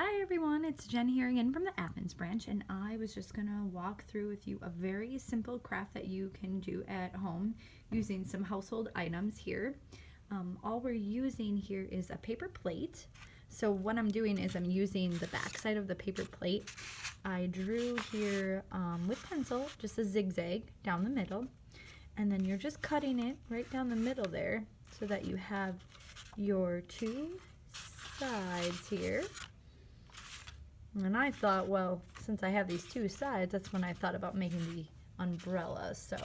Hi everyone, it's Jen here again from the Athens Branch, and I was just going to walk through with you a very simple craft that you can do at home using some household items here. All we're using here is a paper plate. So what I'm doing is I'm using the back side of the paper plate. I drew here with pencil just a zigzag down the middle, and then you're just cutting it right down the middle there so that you have your two sides here. And I thought, well, since I have these two sides, that's when I thought about making the umbrella. So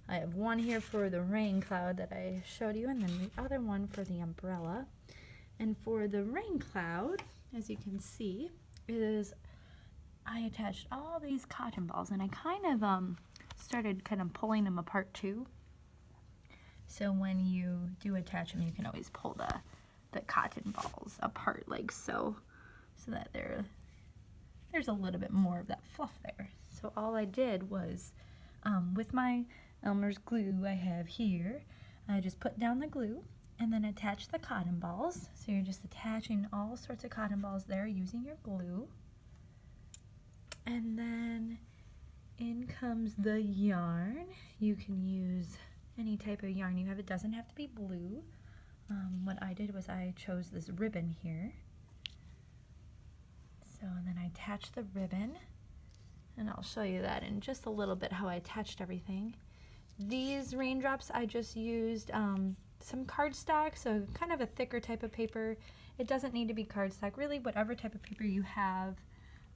I have one here for the rain cloud that I showed you, and then the other one for the umbrella. And for the rain cloud, as you can see, is I attached all these cotton balls, and I kind of started pulling them apart too. So when you do attach them, you can always pull the cotton balls apart like so that there's a little bit more of that fluff there. So all I did was, with my Elmer's glue I have here, I just put down the glue and then attach the cotton balls. So you're just attaching all sorts of cotton balls there using your glue. And then in comes the yarn. You can use any type of yarn you have. It doesn't have to be blue. What I did was I chose this ribbon here. So then I attached the ribbon, and I'll show you that in just a little bit how I attached everything. These raindrops I just used some cardstock, so kind of a thicker type of paper. It doesn't need to be cardstock, really whatever type of paper you have.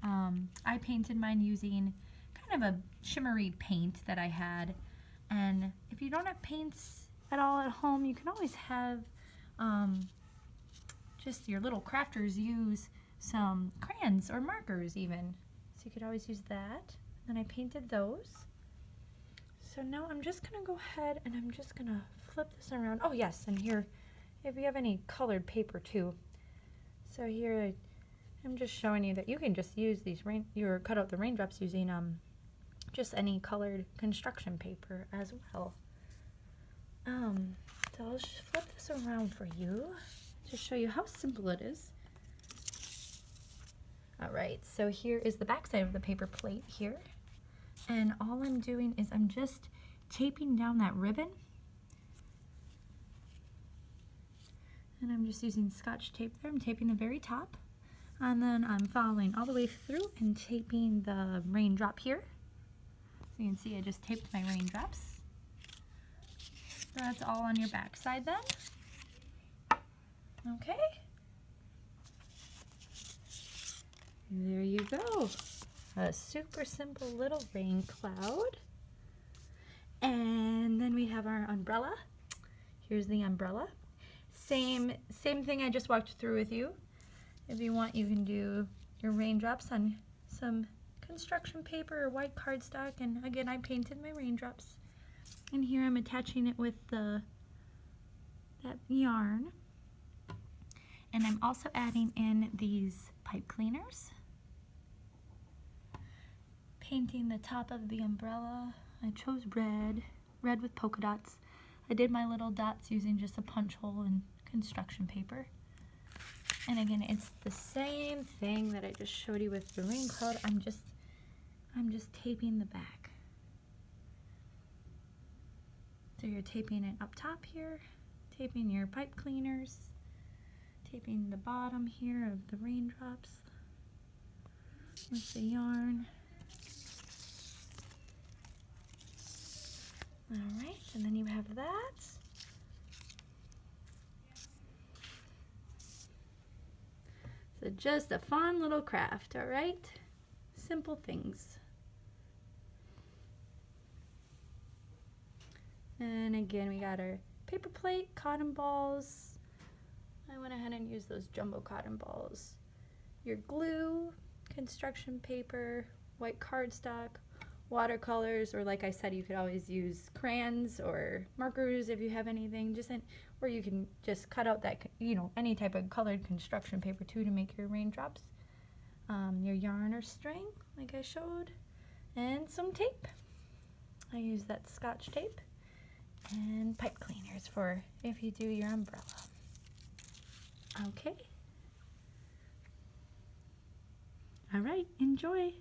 I painted mine using kind of a shimmery paint that I had, and if you don't have paints at all at home, you can always have just your little crafters use some crayons or markers even. So you could always use that. And I painted those. So now I'm just gonna go ahead and I'm just gonna flip this around. Oh yes, and here, if you have any colored paper too. So here I'm just showing you that you can just use these cut out the raindrops using just any colored construction paper as well. So I'll just flip this around for you to show you how simple it is. Alright, so here is the back side of the paper plate here. And all I'm doing is I'm just taping down that ribbon. And I'm just using Scotch tape there. I'm taping the very top. And then I'm following all the way through and taping the raindrop here. So you can see I just taped my raindrops. So that's all on your back side then. Okay. There you go. A super simple little rain cloud. And then we have our umbrella. Here's the umbrella. Same thing I just walked through with you. If you want, you can do your raindrops on some construction paper or white cardstock. And again, I painted my raindrops. And here I'm attaching it with that yarn. And I'm also adding in these pipe cleaners. Painting the top of the umbrella. I chose red with polka dots. I did my little dots using just a punch hole and construction paper. And again, it's the same thing that I just showed you with the rain cloud. I'm just taping the back. So you're taping it up top here, taping your pipe cleaners, taping the bottom here of the raindrops with the yarn. Alright, and then you have that. So just a fun little craft, alright? Simple things. And again, we got our paper plate, cotton balls. I went ahead and used those jumbo cotton balls. Your glue, construction paper, white cardstock, watercolors, or like I said, you could always use crayons or markers if you have anything, or you can just cut out that, any type of colored construction paper too to make your raindrops. Your yarn or string, like I showed, and some tape. I use that Scotch tape, and pipe cleaners for if you do your umbrella. Okay. All right, enjoy.